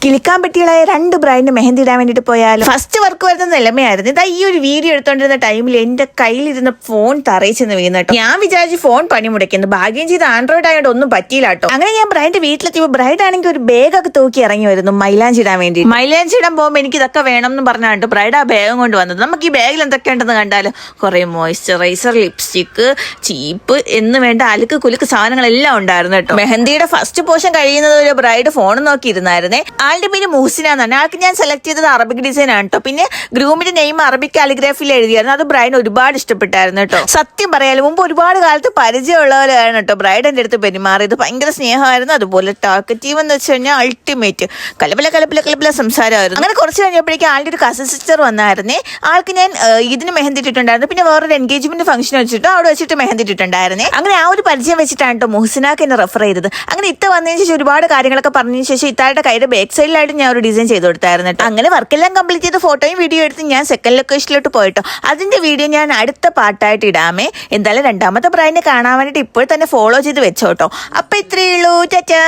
കിളിക്കാൻ പറ്റികളായ 2 ബ്രൈഡിന് മെഹന്തി ഇടാൻ വേണ്ടിട്ട് പോയാലും ഫസ്റ്റ് വർക്ക് വരുന്ന നിലമയായിരുന്നു. ഇതാ ഈ ഒരു വീഡിയോ എടുത്തോണ്ടിരുന്ന ടൈമിൽ എന്റെ കയ്യിലിരുന്ന ഫോൺ തറയിച്ചെന്ന് വീണിട്ടോ. ഞാൻ വിചാരിച്ചു ഫോൺ പണി മുടക്കുന്നു. ഭാഗ്യം ചെയ്ത് ആൻഡ്രോയിഡ് ആയതുകൊണ്ട് ഒന്നും പറ്റിയില്ല കേട്ടോ. അങ്ങനെ ഞാൻ ബ്രൈഡിന്റെ വീട്ടിലെത്തിയപ്പോൾ ബ്രൈഡ് ആണെങ്കിൽ ഒരു ബാഗൊക്കെ തൂക്കി ഇറങ്ങി വരുന്നു മൈലാഞ്ചി ഇടാൻ വേണ്ടി. മൈലാഞ്ചി ഇടാൻ പോകുമ്പോൾ എനിക്ക് ഇതൊക്കെ വേണം എന്ന് പറഞ്ഞാണ്ട് ബ്രൈഡ് ആ ബാഗും കൊണ്ട് വന്നത്. നമുക്ക് ഈ ബാഗിൽ എന്തൊക്കെ ഉണ്ടെന്ന് കണ്ടാലും കുറെ മോയ്സ്ചറൈസർ, ലിപ്സ്റ്റിക്ക്, ചീപ്പ് എന്ന് വേണ്ട അലുക്ക് കുലുക്ക് സാധനങ്ങളെല്ലാം ഉണ്ടായിരുന്നു കേട്ടോ. മെഹന്തിയുടെ ഫസ്റ്റ് പോർഷൻ കഴിയുന്നത് ഒരു ബ്രൈഡ് ഫോൺ നോക്കിയിരുന്നായിരുന്നേ. ആളുടെ പേര് മൂസിന എന്നാണ്. ആൾക്ക് ഞാൻ സെലക്ട് ചെയ്തത് അറബിക് ഡിസൈൻ ആണ് കേട്ടോ. പിന്നെ ഗ്രൂമിന്റെ നെയിം അറബിക് കാലിഗ്രാഫിയിൽ എഴുതിയായിരുന്നു. അത് ബ്രൈഡിന് ഒരുപാട് ഇഷ്ടപ്പെട്ടായിരുന്നു കേട്ടോ. സത്യം പറയാലും മുമ്പ് ഒരുപാട് കാലത്ത് പരിചയമുള്ളവരാണ് കേട്ടോ ബ്രൈഡ് എൻ്റെ അടുത്ത് പെരുമാറിയത്. ഭയങ്കര സ്നേഹമായിരുന്നു. അതുപോലെ ടാക്കറ്റീവ് എന്ന് വെച്ച് കഴിഞ്ഞാൽ അൾട്ടിമേറ്റ് കലപ്പില സംസാരമായിരുന്നു. അങ്ങനെ കുറച്ച് കഴിഞ്ഞപ്പോഴേക്കും ആളുടെ ഒരു കസിൻ സിസ്റ്റർ വന്നായിരുന്നേ. ആൾക്ക് ഞാൻ ഇതിന് മെഹന്തി ഇട്ടിട്ടുണ്ടായിരുന്നു. പിന്നെ വേറൊരു എൻഗേജ്മെന്റ് ഫംഗ്ഷൻ വെച്ചിട്ട് അവിടെ വെച്ചിട്ട് മെഹന്തി ഇട്ടിട്ടുണ്ടായിരുന്നേ. അങ്ങനെ ആ ഒരു പരിചയം വെച്ചിട്ടാണ് കേട്ടോ മുഹ്സിനാക്ക് എന്നെ റെഫർ ചെയ്തത്. അങ്ങനെ ഇത്ത വന്നതിന് ശേഷം ഒരുപാട് കാര്യങ്ങളൊക്കെ പറഞ്ഞതിന് ശേഷം ഇത്താരുടെ കയ്യുടെ ബാക്ക് സൈഡിലായിട്ട് ഞാൻ ഒരു ഡിസൈൻ ചെയ്ത് കൊടുത്തായിരുന്നു കേട്ടോ. അങ്ങനെ വർക്കെല്ലാം കംപ്ലീറ്റ് ചെയ്ത് ഫോട്ടോയും വീഡിയോ എടുത്ത് ഞാൻ സെക്കൻഡ് ലൊക്കേഷനിലോട്ട് പോയിട്ടോ. അതിന്റെ വീഡിയോ ഞാൻ അടുത്ത പാർട്ടായിട്ട് ഇടാമേ. എന്തായാലും രണ്ടാമത്തെ ബ്രൈഡിനെ കാണാൻ വേണ്ടിയിട്ട് ഇപ്പോൾ തന്നെ ഫോളോ ചെയ്ത് വെച്ചോട്ടോ. അപ്പൊ ഇത്രയേ ഉള്ളൂ. ടാറ്റാ.